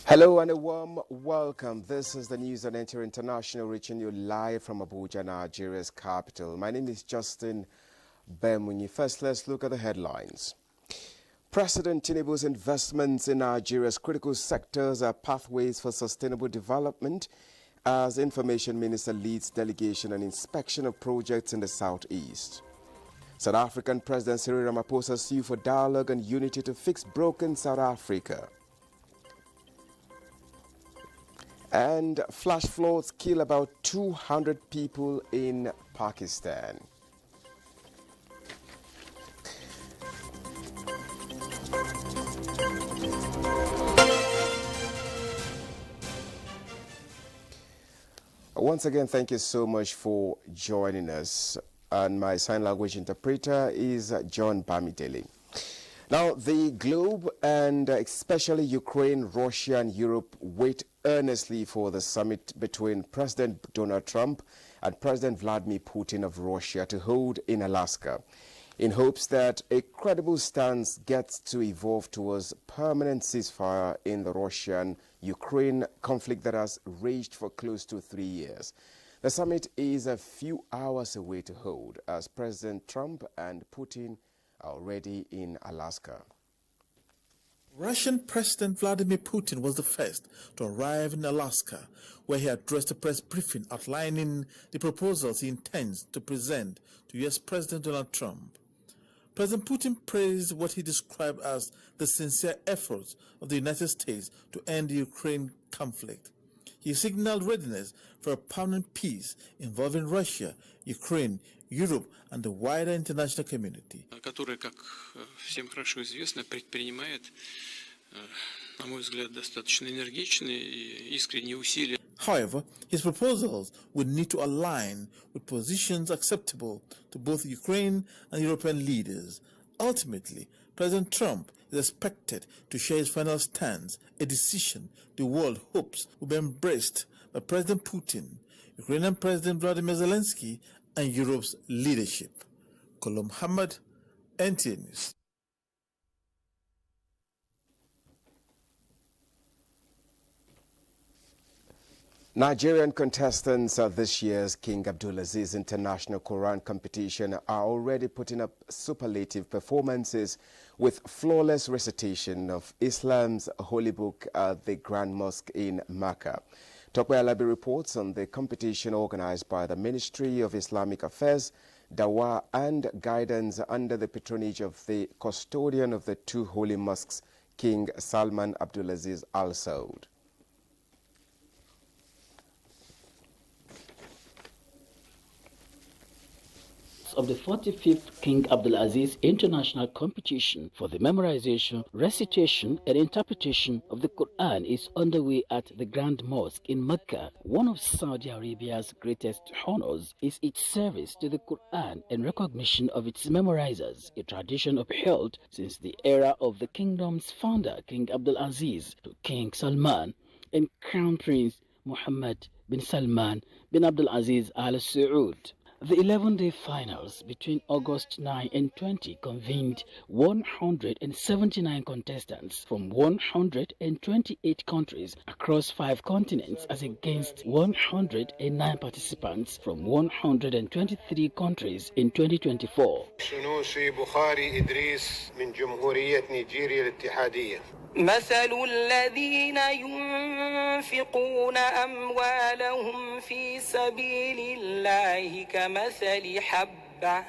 Hello and a warm welcome. This is the news on Enter International, reaching you live from Abuja, Nigeria's capital. My name is Justin Bemunyi. First, let's look at the headlines. President Tinubu's investments in Nigeria's critical sectors are pathways for sustainable development as Information Minister leads delegation and inspection of projects in the southeast. South African President Cyril Ramaphosa sued for dialogue and unity to fix broken South Africa. And flash floods kill about 200 people in Pakistan. Once again, thank you so much for joining us. And my sign language interpreter is John Bamidele. Now, the globe and especially Ukraine, Russia and Europe wait earnestly for the summit between President Donald Trump and President Vladimir Putin of Russia to hold in Alaska, in hopes that a credible stance gets to evolve towards permanent ceasefire in the Russian-Ukraine conflict that has raged for close to 3 years. The summit is a few hours away to hold as President Trump and Putin are already in Alaska. Russian President Vladimir Putin was the first to arrive in Alaska, where he addressed a press briefing outlining the proposals he intends to present to U.S. President Donald Trump. President Putin praised what he described as the sincere efforts of the United States to end the Ukraine conflict. He signaled readiness for a permanent peace involving Russia, Ukraine, Europe and the wider international community. Который, как всем хорошо известно, предпринимает, на мой взгляд, достаточно энергичные и искренние усилия. However, his proposals would need to align with positions acceptable to both Ukraine and European leaders. Ultimately, President Trump is expected to share his final stance, a decision the world hopes will be embraced by President Putin, Ukrainian President Vladimir Zelensky, and Europe's leadership. Kolo Muhammad, NTA News. Nigerian contestants at this year's King Abdulaziz International Quran competition are already putting up superlative performances with flawless recitation of Islam's holy book at the Grand Mosque in Makkah. Tokwe Alabi reports on the competition organized by the Ministry of Islamic Affairs, Dawah and Guidance under the patronage of the custodian of the two holy mosques, King Salman Abdulaziz Al Saud. Of the 45th King Abdulaziz International Competition for the memorization, recitation and interpretation of the Quran is underway at the Grand Mosque in Mecca. One of Saudi Arabia's greatest honors is its service to the Quran and recognition of its memorizers, a tradition upheld since the era of the kingdom's founder, King Abdulaziz, to King Salman and Crown Prince Mohammed bin Salman bin Abdulaziz Al Saud. The 11-day finals between August 9 and 20 convened 179 contestants from 128 countries across 5 continents as against 109 participants from 123 countries in 2024. مثل الذين ينفقون أموالهم في سبيل الله كمثل حبة.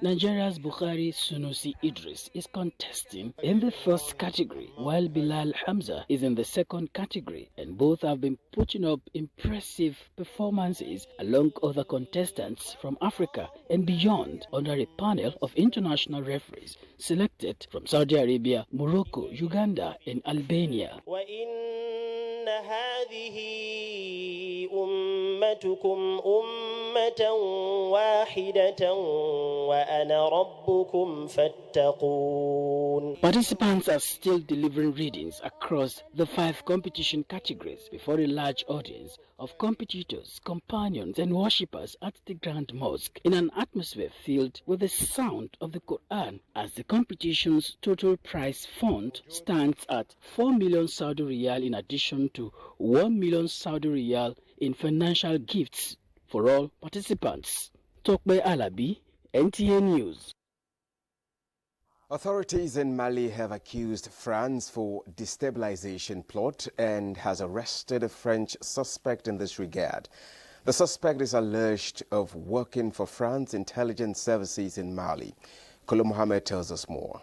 Nigeria's Bukhari Sunusi Idris is contesting in the first category, while Bilal Hamza is in the second category, and both have been putting up impressive performances along other contestants from Africa and beyond under a panel of international referees selected from Saudi Arabia, Morocco, Uganda and Albania. هذه أمتكم أمة واحدة وأنا ربكم فاتقون. Participants are still delivering readings across the 5 competition categories before a large audience of competitors, companions and worshippers at the Grand Mosque in an atmosphere filled with the sound of the Quran, as the competition's total prize fund stands at 4 million Saudi Riyal in addition to 1 million Saudi Riyal in financial gifts for all participants. Tokbe Alabi, NTA News. Authorities in Mali have accused France for destabilization plot and has arrested a French suspect in this regard. The suspect is alleged of working for France intelligence services in Mali. Kolo Mohammed tells us more.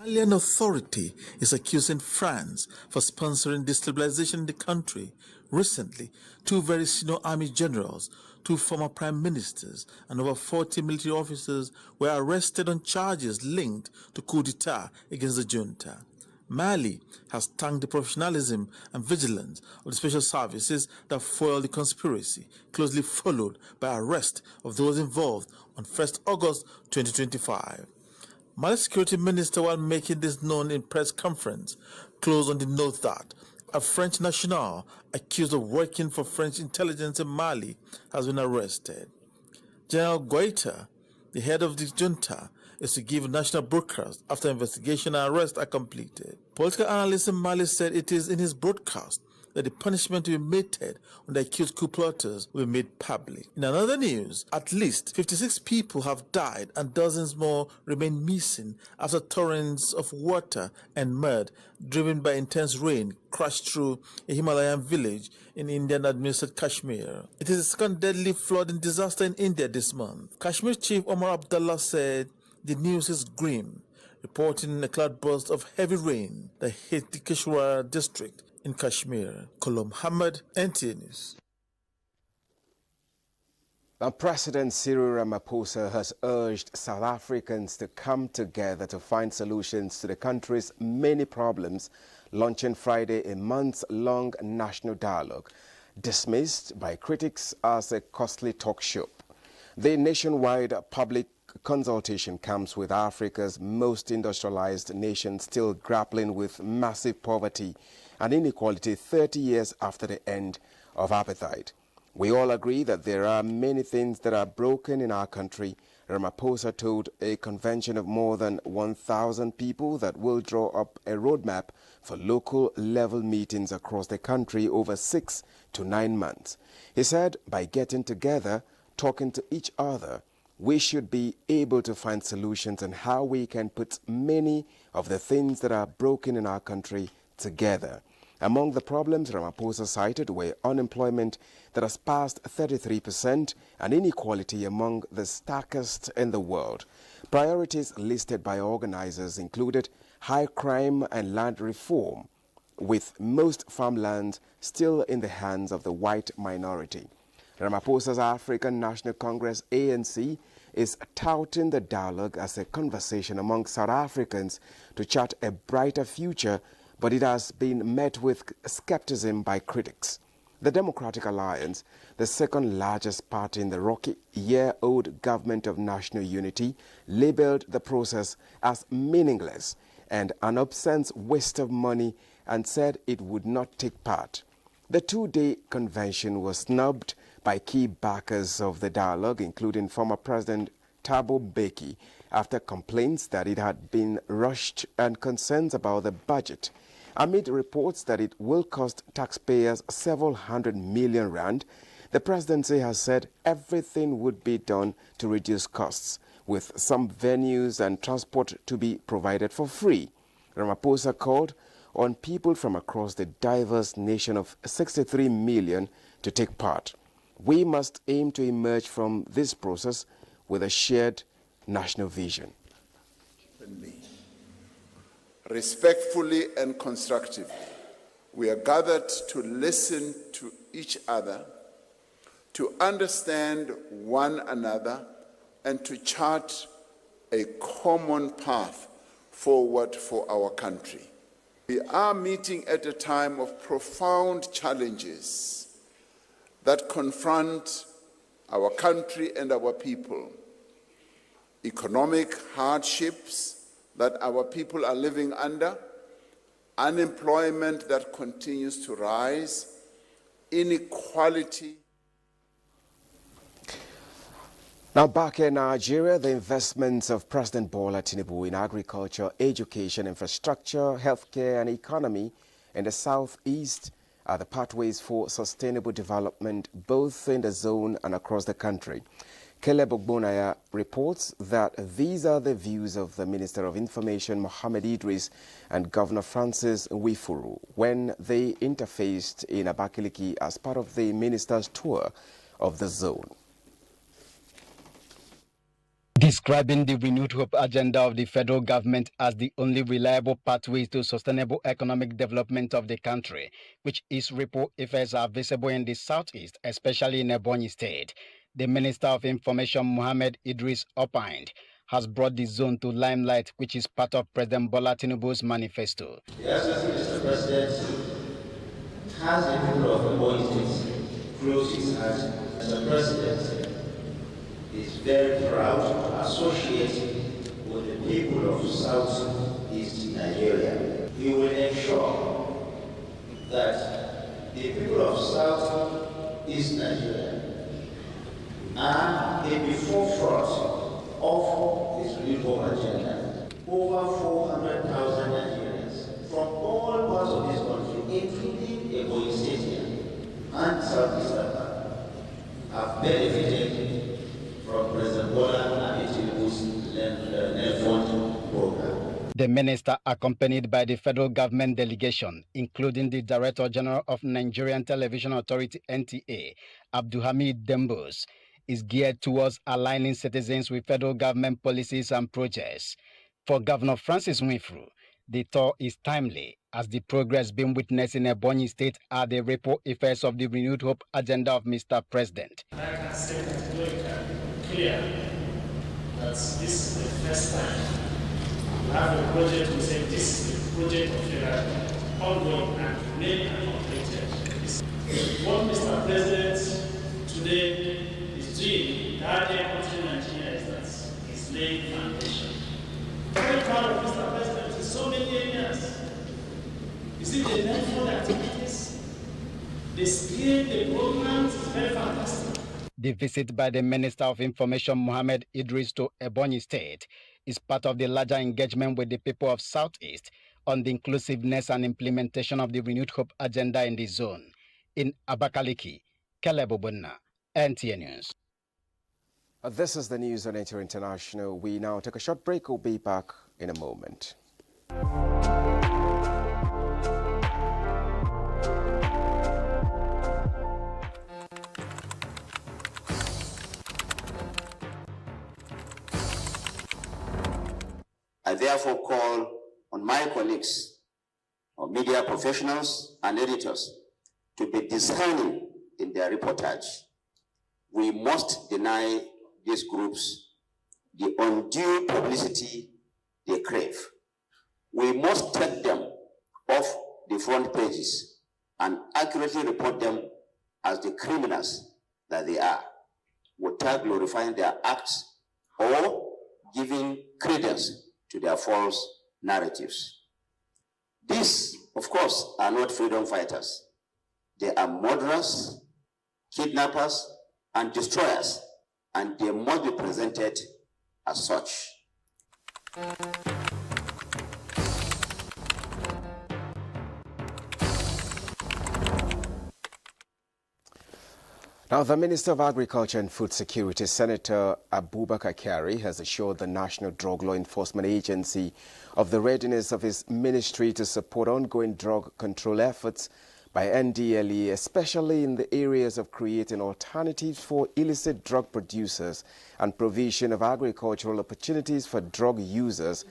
Malian authority is accusing France for sponsoring destabilization in the country. Recently, 2 very senior army generals, 2 former prime ministers, and over 40 military officers were arrested on charges linked to coup d'etat against the junta. Mali has thanked the professionalism and vigilance of the special services that foiled the conspiracy, closely followed by arrest of those involved on 1st August 2025. Mali Security Minister, while making this known in press conference, closed on the note that a French national accused of working for French intelligence in Mali has been arrested. General Goita, the head of the junta, is to give national broadcast after investigation and arrest are completed. Political analysts in Mali said it is in his broadcast that the punishment to be meted on the accused coup plotters will be made public. In another news, at least 56 people have died and dozens more remain missing after torrents of water and mud driven by intense rain crashed through a Himalayan village in Indian-administered Kashmir. It is the second deadly flooding disaster in India this month. Kashmir Chief Omar Abdullah said the news is grim, reporting a cloudburst of heavy rain that hit the Keshwar district in Kashmir. Kolo Muhammad, NTA News. Now, President Cyril Ramaphosa has urged South Africans to come together to find solutions to the country's many problems, launching Friday a months-long national dialogue, dismissed by critics as a costly talk show. The nationwide public consultation comes with Africa's most industrialized nation still grappling with massive poverty and inequality 30 years after the end of apartheid. We all agree that there are many things that are broken in our country, Ramaphosa told a convention of more than 1,000 people that will draw up a roadmap for local level meetings across the country over 6 to 9 months. He said by getting together, talking to each other, we should be able to find solutions on how we can put many of the things that are broken in our country together. Among the problems Ramaphosa cited were unemployment that has passed 33% and inequality among the starkest in the world. Priorities listed by organizers included high crime and land reform, with most farmlands still in the hands of the white minority. Ramaphosa's African National Congress, ANC, is touting the dialogue as a conversation among South Africans to chart a brighter future, but it has been met with skepticism by critics. The Democratic Alliance, the second largest party in the rocky-year-old government of national unity, labeled the process as meaningless and an obscene waste of money and said it would not take part. The 2-day convention was snubbed by key backers of the dialogue, including former President Thabo Mbeki, after complaints that it had been rushed and concerns about the budget. Amid reports that it will cost taxpayers several hundred million rand, the presidency has said everything would be done to reduce costs, with some venues and transport to be provided for free. Ramaphosa called on people from across the diverse nation of 63 million to take part. We must aim to emerge from this process with a shared national vision. Respectfully and constructively, we are gathered to listen to each other, to understand one another, and to chart a common path forward for our country. We are meeting at a time of profound challenges that confront our country and our people. Economic hardships that our people are living under, unemployment that continues to rise, inequality. Now back in Nigeria, the investments of President Bola Tinubu in agriculture, education, infrastructure, healthcare and economy in the southeast are the pathways for sustainable development both in the zone and across the country. Caleb Ogbonaya reports that these are the views of the Minister of Information Mohammed Idris and Governor Francis Nwifuru when they interfaced in Abakaliki as part of the minister's tour of the zone. Describing the renewed hope agenda of the federal government as the only reliable pathways to sustainable economic development of the country, which its ripple effects are visible in the southeast, especially in Ebonyi State, the Minister of Information Mohammed Idris opined, has brought the zone to limelight, which is part of President Bola Tinubu's manifesto. The Excellency Mr. President has the people of Ebonyi State close his heart. Mr. President is very proud to associate with the people of Southeast Nigeria. He will ensure that the people of Southeast Nigeria are in the forefront of this renewable agenda. Over 400,000 Nigerians from all parts of this country, including Ebonyi State and Southeast Africa, have benefited from President Bola Tinubu's Fund program. The minister, accompanied by the federal government delegation, including the Director General of Nigerian Television Authority (NTA), Abdulhamid Dembos, is geared towards aligning citizens with federal government policies and projects. For Governor Francis Nwifuru, the tour is timely, as the progress being witnessed in Ebonyi State are the ripple effects of the renewed hope agenda of Mr. President. I can say categorically clear that this is the first time we have a project to say this is the project of federal ongoing and remain uncompleted. What Mr. President today is doing, that day country Nigeria, is that he's laying foundation. I'm very proud of Mr. President in so many areas. You see the network activities, the skill, the programs is very fantastic. The visit by the Minister of Information Mohammed Idris to Ebonyi State is part of the larger engagement with the people of Southeast on the inclusiveness and implementation of the renewed hope agenda in the zone. In Abakaliki, Caleb Ogbonaya, NTA News. This is the news on NTA International. We now take a short break. We'll be back in a moment. I therefore call on my colleagues, or media professionals and editors, to be discerning in their reportage. We must deny these groups the undue publicity they crave. We must take them off the front pages and accurately report them as the criminals that they are, without glorifying their acts or giving credence to their false narratives. These, of course, are not freedom fighters. They are murderers, kidnappers, and destroyers, and they must be presented as such. Now, the Minister of Agriculture and Food Security, Senator Abubakar Kyari, has assured the National Drug Law Enforcement Agency of the readiness of his ministry to support ongoing drug control efforts by NDLEA, especially in the areas of creating alternatives for illicit drug producers and provision of agricultural opportunities for drug users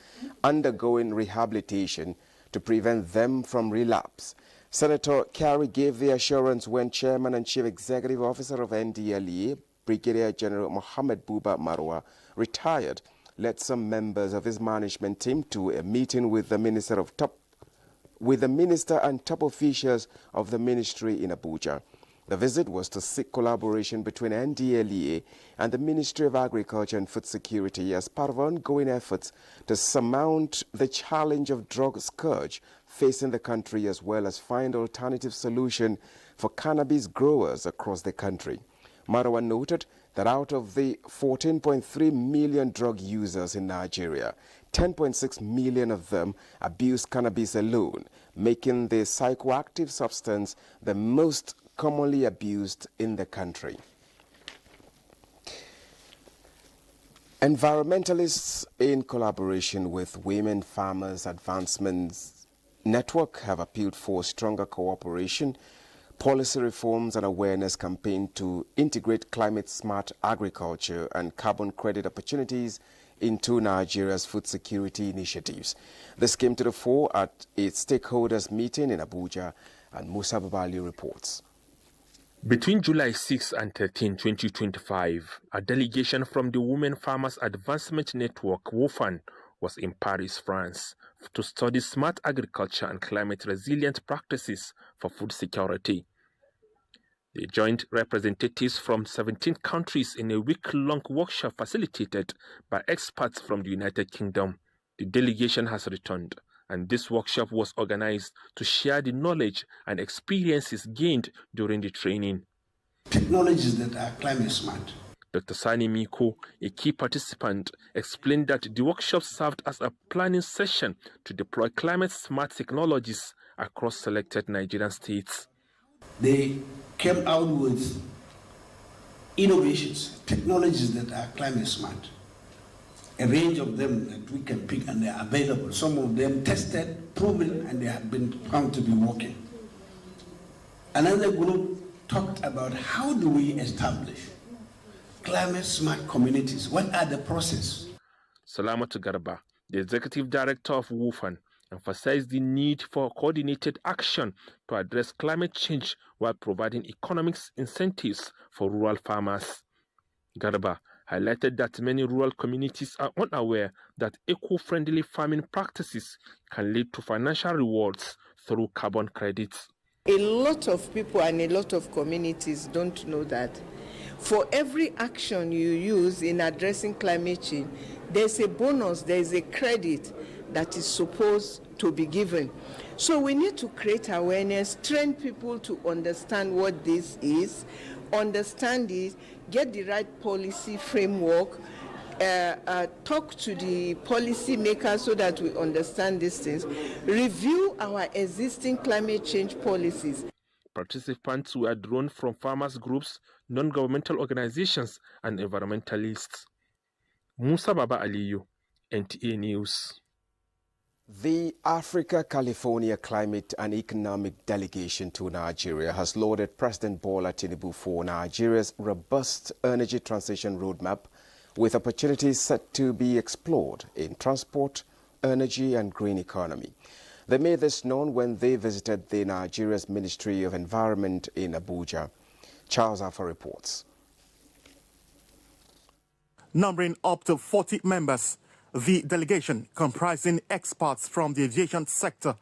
undergoing rehabilitation to prevent them from relapse. Senator Kyari gave the assurance when Chairman and Chief Executive Officer of NDLEA, Brigadier General Mohammed Buba Marwa, retired, led some members of his management team to a meeting with the Minister of Top with the minister and top officials of the ministry in Abuja. The visit was to seek collaboration between NDLEA and the Ministry of Agriculture and Food Security as part of ongoing efforts to surmount the challenge of drug scourge facing the country, as well as find alternative solution for cannabis growers across the country. Marwa noted that out of the 14.3 million drug users in Nigeria, 10.6 million of them abuse cannabis alone, making the psychoactive substance the most commonly abused in the country. Environmentalists, in collaboration with Women Farmers Advancement Network, have appealed for stronger cooperation, policy reforms and awareness campaign to integrate climate-smart agriculture and carbon credit opportunities into Nigeria's food security initiatives. This came to the fore at a stakeholders meeting in Abuja, and Musa Babali reports. Between July 6 and 13, 2025, a delegation from the Women Farmers Advancement Network, WOFAN, was in Paris, France, to study smart agriculture and climate-resilient practices for food security. They joined representatives from 17 countries in a week-long workshop facilitated by experts from the United Kingdom. The delegation has returned, and this workshop was organized to share the knowledge and experiences gained during the training. Technologies that are climate smart. Dr. Sani Miko, a key participant, explained that the workshop served as a planning session to deploy climate-smart technologies across selected Nigerian states. They came out with innovations, technologies that are climate smart. A range of them that we can pick, and they are available. Some of them tested, proven, and they have been found to be working. Another group talked about how do we establish climate smart communities. What are the process? Salamatu Garba, the executive director of WOFAN, emphasized the need for coordinated action to address climate change while providing economic incentives for rural farmers. Garba highlighted that many rural communities are unaware that eco-friendly farming practices can lead to financial rewards through carbon credits. A lot of people and a lot of communities don't know that for every action you use in addressing climate change, there's a bonus, there's a credit that is supposed to be given. So we need to create awareness, train people to understand what this is, understand it, get the right policy framework, talk to the policy makers so that we understand these things, review our existing climate change policies. Participants were drawn from farmers groups, non-governmental organizations, and environmentalists. Musa Baba Aliyu, NTA News. The Africa-California Climate and Economic Delegation to Nigeria has lauded President Bola Tinubu for Nigeria's robust energy transition roadmap, with opportunities set to be explored in transport, energy and green economy. They made this known when they visited the Nigeria's Ministry of Environment in Abuja. Charles Alpha reports. Numbering up to 40 members, the delegation, comprising experts from the aviation sector,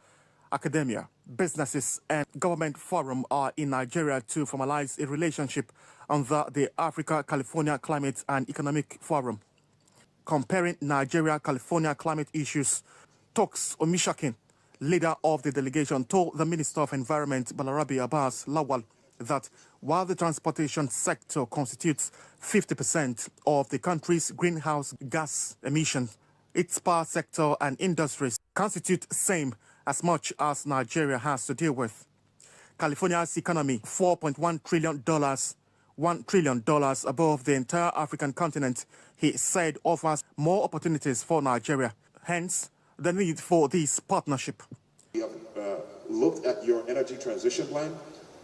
academia, businesses and government forum, are in Nigeria to formalize a relationship under the Africa-California Climate and Economic Forum. Comparing Nigeria-California climate issues, Toks Omishakin, leader of the delegation, told the Minister of Environment, Balarabe Abbas Lawal, that while the transportation sector constitutes 50% of the country's greenhouse gas emissions, its power sector and industries constitute the same as much as Nigeria has to deal with. California's economy, $4.1 trillion, $1 trillion above the entire African continent, he said offers more opportunities for Nigeria. Hence, the need for this partnership. We have looked at your energy transition plan,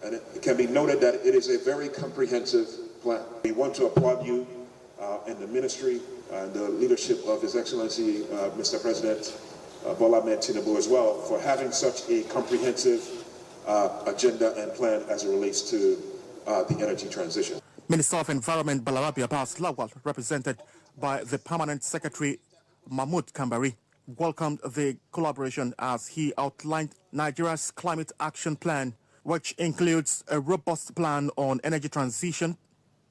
and it can be noted that it is a very comprehensive plan. We want to applaud you and the ministry and the leadership of His Excellency, Mr. President Bola Ahmed Tinubu as well, for having such a comprehensive agenda and plan as it relates to the energy transition. Minister of Environment Balarabe Abbas Lawal, represented by the Permanent Secretary Mahmoud Kambari, welcomed the collaboration as he outlined Nigeria's climate action plan, which includes a robust plan on energy transition,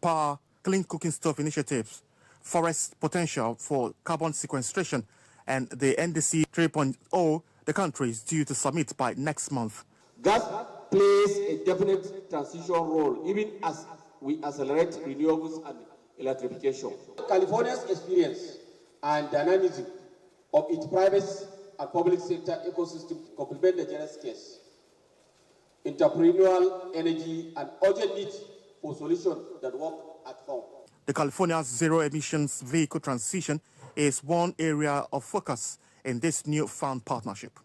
power, clean cooking stove initiatives, forest potential for carbon sequestration, and the NDC 3.0 the country is due to submit by next month. Gas plays a definite transition role, even as we accelerate renewables and electrification. California's experience and dynamism of its private and public sector ecosystem complement Nigeria's case. Entrepreneurial energy and urgent need for solutions that work at home. The California zero-emissions vehicle transition is one area of focus in this newfound partnership.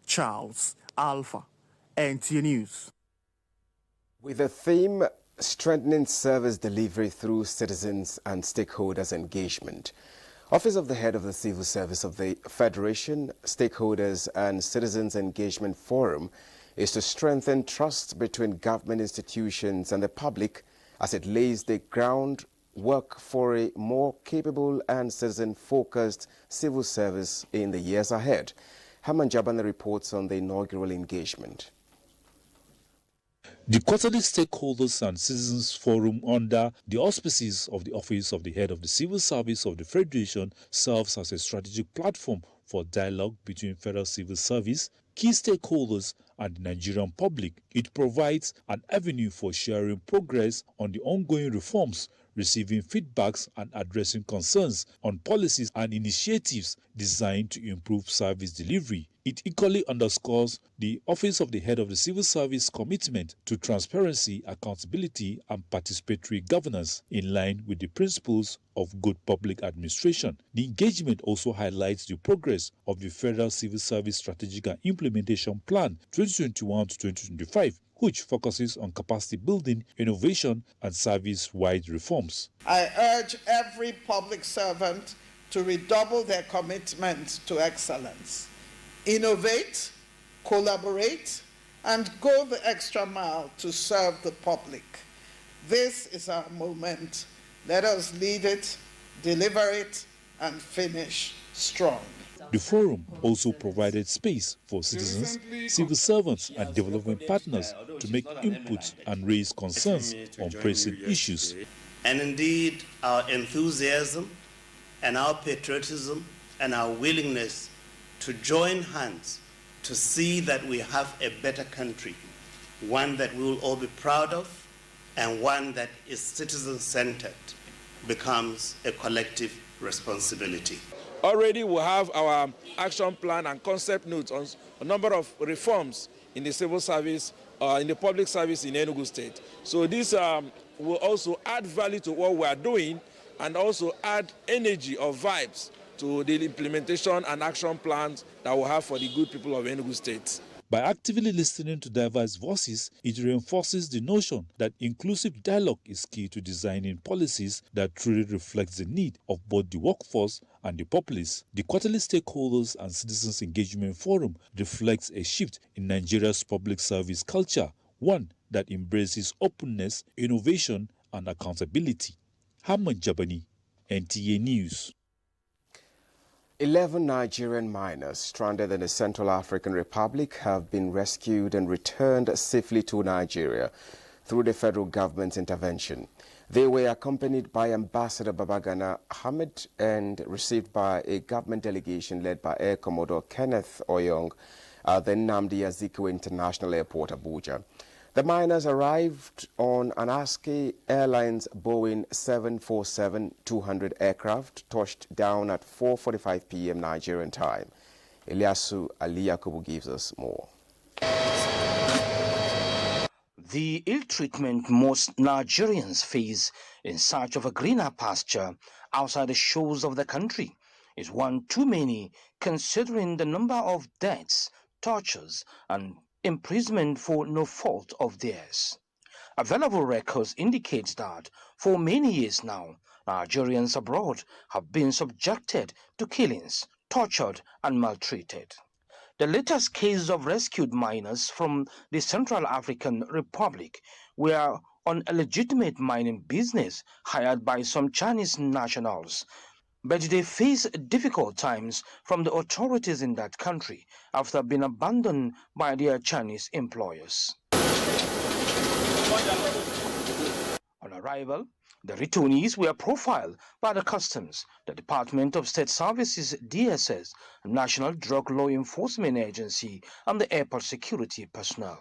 Charles Alpha, NTA News. With the theme Strengthening Service Delivery Through Citizens and Stakeholders Engagement, Office of the Head of the Civil Service of the Federation, Stakeholders and Citizens Engagement Forum is to strengthen trust between government institutions and the public as it lays the groundwork for a more capable and citizen-focused civil service in the years ahead. Haman Jabana reports on the inaugural engagement. The quarterly Stakeholders and Citizens Forum under the auspices of the Office of the Head of the Civil Service of the Federation serves as a strategic platform for dialogue between federal civil service, key stakeholders and the Nigerian public. It provides an avenue for sharing progress on the ongoing reforms, receiving feedbacks and addressing concerns on policies and initiatives designed to improve service delivery. It equally underscores the Office of the Head of the Civil Service commitment to transparency, accountability, and participatory governance in line with the principles of good public administration. The engagement also highlights the progress of the Federal Civil Service Strategic and Implementation Plan 2021 to 2025, which focuses on capacity building, innovation, and service-wide reforms. I urge every public servant to redouble their commitment to excellence. Innovate, collaborate, and go the extra mile to serve the public. This is our moment. Let us lead it, deliver it, and finish strong. The forum also provided space for citizens, civil servants, and development partners to make inputs and raise concerns on pressing issues. And indeed, our enthusiasm and our patriotism and our willingness to join hands to see that we have a better country, one that we will all be proud of, and one that is citizen-centered, becomes a collective responsibility. Already we have our action plan and concept notes on a number of reforms in the civil service, in the public service in Enugu State. So this will also add value to what we are doing and also add energy or vibes to the implementation and action plans that we have for the good people of Enugu State. By actively listening to diverse voices, it reinforces the notion that inclusive dialogue is key to designing policies that truly reflect the need of both the workforce and the populace. The quarterly Stakeholders and Citizens Engagement Forum reflects a shift in Nigeria's public service culture, one that embraces openness, innovation, and accountability. Hamad Jabani, NTA News. 11 Nigerian miners stranded in the Central African Republic have been rescued and returned safely to Nigeria through the federal government's intervention. They were accompanied by Ambassador Babagana Ahmed and received by a government delegation led by Air Commodore Kenneth Oyong at the Nnamdi Azikiwe International Airport, Abuja. The miners arrived on an ASKI Airlines Boeing 747-200 aircraft, touched down at 4:45 p.m. Nigerian time. Eliasu Ali Yakubu gives us more. The ill treatment most Nigerians face in search of a greener pasture outside the shores of the country is one too many, considering the number of deaths, tortures, and imprisonment for no fault of theirs. Available records indicate that for many years now, Nigerians abroad have been subjected to killings, tortured, and maltreated. The latest case of rescued miners from the Central African Republic were on a legitimate mining business hired by some Chinese nationals. But they face difficult times from the authorities in that country after being abandoned by their Chinese employers. On arrival, the returnees were profiled by the Customs, the Department of State Services (DSS), National Drug Law Enforcement Agency, and the airport security personnel.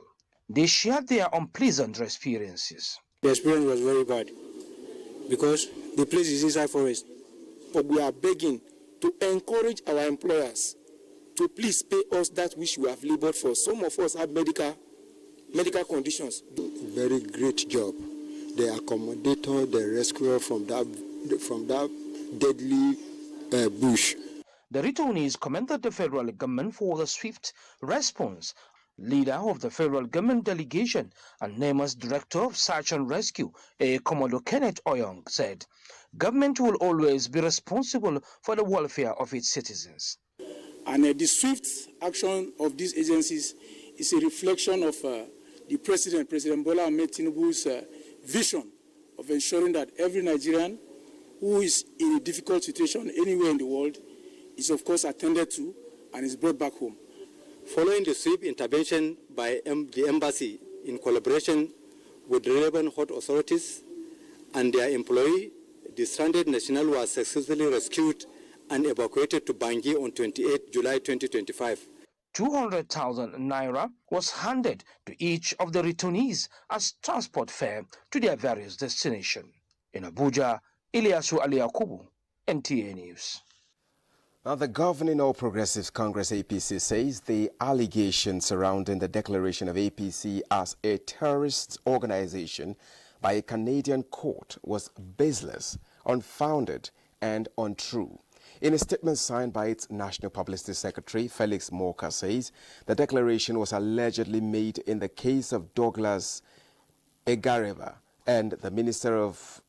They shared their unpleasant experiences. The experience was very bad because the place is inside forest. But we are begging to encourage our employers to please pay us that which we have labored for. Some of us have medical conditions. Very great job. The accommodator, the rescuer from that deadly bush. The returnees commended the federal government for the swift response. Leader of the federal government delegation and NEMA's director of search and rescue, Commodore Kenneth Oyong, said, "Government will always be responsible for the welfare of its citizens." And the swift action of these agencies is a reflection of the President Bola Ahmed Tinubu's vision of ensuring that every Nigerian who is in a difficult situation anywhere in the world is, of course, attended to and is brought back home. Following the swift intervention by the embassy in collaboration with relevant hot authorities and their employee, the stranded national was successfully rescued and evacuated to Bangui on 28 July 2025. 200,000 naira was handed to each of the returnees as transport fare to their various destinations. In Abuja, Ilyasu Ali Yakubu, NTA News. Now, the Governing All Progressives Congress APC says the allegation surrounding the declaration of APC as a terrorist organization by a Canadian court was baseless, unfounded, and untrue. In a statement signed by its National Publicity Secretary, Felix Morka says the declaration was allegedly made in the case of Douglas Egareva and the Minister of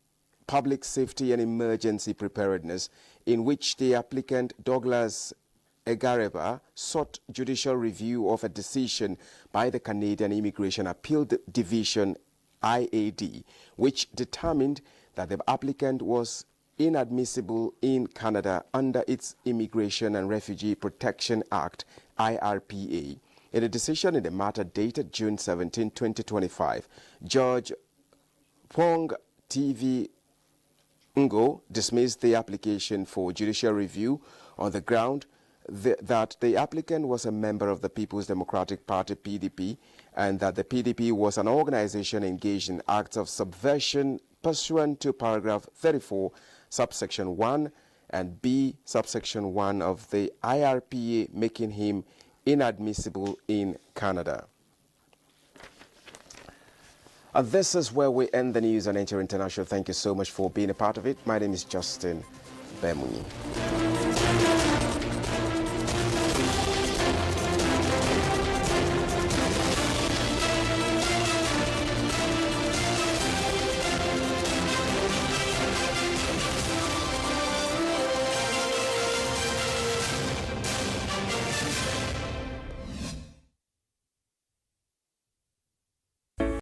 Public Safety and Emergency Preparedness, in which the applicant Douglas Egareva sought judicial review of a decision by the Canadian Immigration Appeal Division IAD, which determined that the applicant was inadmissible in Canada under its Immigration and Refugee Protection Act, IRPA. In a decision in the matter dated June 17, 2025, Judge Pong TV Ngo dismissed the application for judicial review on the ground that the applicant was a member of the People's Democratic Party, PDP, and that the PDP was an organization engaged in acts of subversion pursuant to paragraph 34, subsection 1 and B, subsection 1 of the IRPA, making him inadmissible in Canada. And this is where we end the news on Enter International. Thank you so much for being a part of it. My name is Justin Bemuni.